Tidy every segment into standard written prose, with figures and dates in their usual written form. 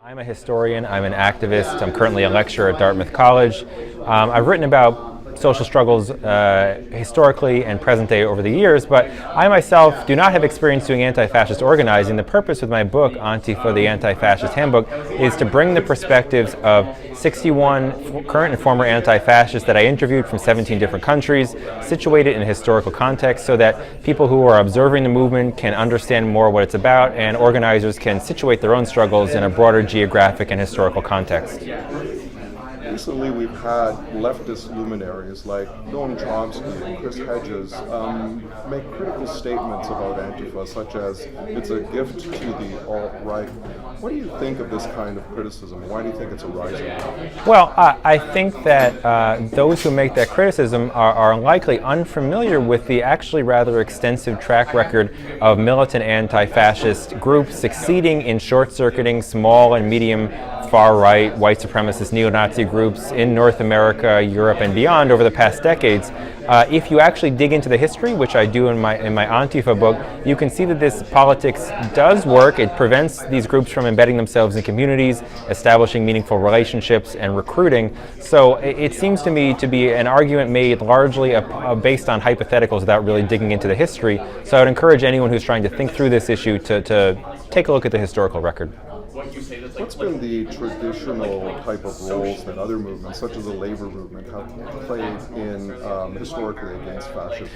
I'm a historian, I'm an activist, I'm currently a lecturer at Dartmouth College. I've written about social struggles historically and present day over the years, but I myself do not have experience doing anti-fascist organizing. The purpose with my book, Antifa, the Anti-Fascist Handbook, is to bring the perspectives of 61 current and former anti-fascists that I interviewed from 17 different countries, situated in a historical context so that people who are observing the movement can understand more what it's about and organizers can situate their own struggles in a broader geographic and historical context. Recently, we've had leftist luminaries like Noam Chomsky and Chris Hedges make critical statements about Antifa, such as it's a gift to the alt-right. What do you think of this kind of criticism? Why do you think it's a rising? Well, I think that those who make that criticism are likely unfamiliar with the actually rather extensive track record of militant anti-fascist groups succeeding in short-circuiting small and medium far-right, white supremacist neo-Nazi groups in North America, Europe, and beyond over the past decades. If you actually dig into the history, which I do in my Antifa book, you can see that this politics does work. It prevents these groups from embedding themselves in communities, establishing meaningful relationships, and recruiting. So it seems to me to be an argument made largely based on hypotheticals without really digging into the history. So I would encourage anyone who's trying to think through this issue to take a look at the historical record. What's been the traditional type of roles that other movements, such as the labor movement, have played in historically against fascism?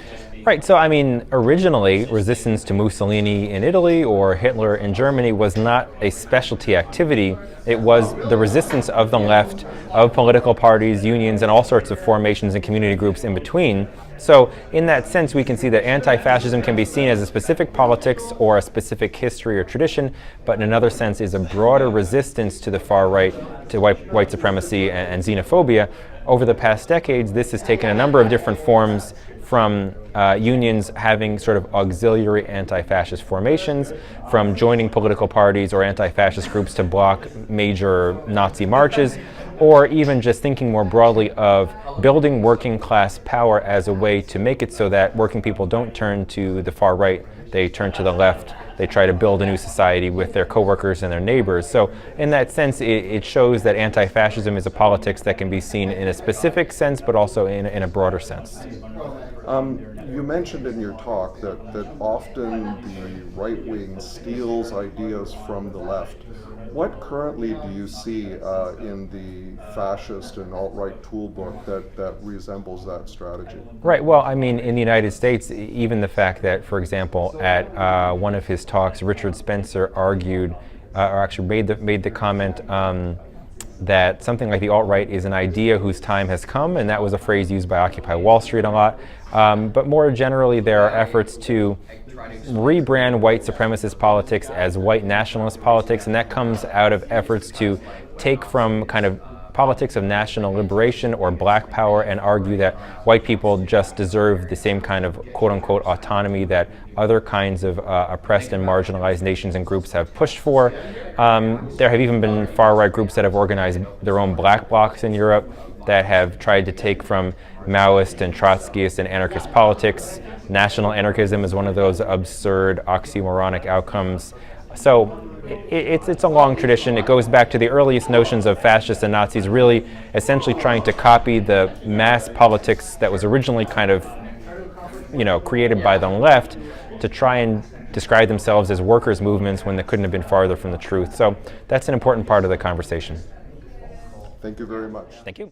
Right, so I mean, originally, resistance to Mussolini in Italy or Hitler in Germany was not a specialty activity. It was the resistance of the left, of political parties, unions, and all sorts of formations and community groups in between. So in that sense, we can see that anti-fascism can be seen as a specific politics or a specific history or tradition, but in another sense is a broader resistance to the far right, to white supremacy and xenophobia. Over the past decades, this has taken a number of different forms, from unions having sort of auxiliary anti-fascist formations, from joining political parties or anti-fascist groups to block major Nazi marches, or even just thinking more broadly of building working class power as a way to make it so that working people don't turn to the far right, they turn to the left. They try to build a new society with their coworkers and their neighbors. So in that sense, it shows that anti-fascism is a politics that can be seen in a specific sense, but also in a broader sense. You mentioned in your talk that often the right wing steals ideas from the left. What currently do you see in the fascist and alt-right toolbook that resembles that strategy? Right, well, I mean, in the United States, even the fact that, for example, at one of his talks, Richard Spencer argued, or actually made the comment that something like the alt-right is an idea whose time has come, and that was a phrase used by Occupy Wall Street a lot. But more generally, there are efforts to rebrand white supremacist politics as white nationalist politics, and that comes out of efforts to take from kind of politics of national liberation or black power and argue that white people just deserve the same kind of quote-unquote autonomy that other kinds of oppressed and marginalized nations and groups have pushed for. There have even been far-right groups that have organized their own black blocs in Europe that have tried to take from Maoist and Trotskyist and anarchist politics. National anarchism is one of those absurd oxymoronic outcomes. So it's a long tradition. It goes back to the earliest notions of fascists and Nazis really essentially trying to copy the mass politics that was originally kind of, created by the left to try and describe themselves as workers' movements when they couldn't have been farther from the truth. So that's an important part of the conversation. Thank you very much. Thank you.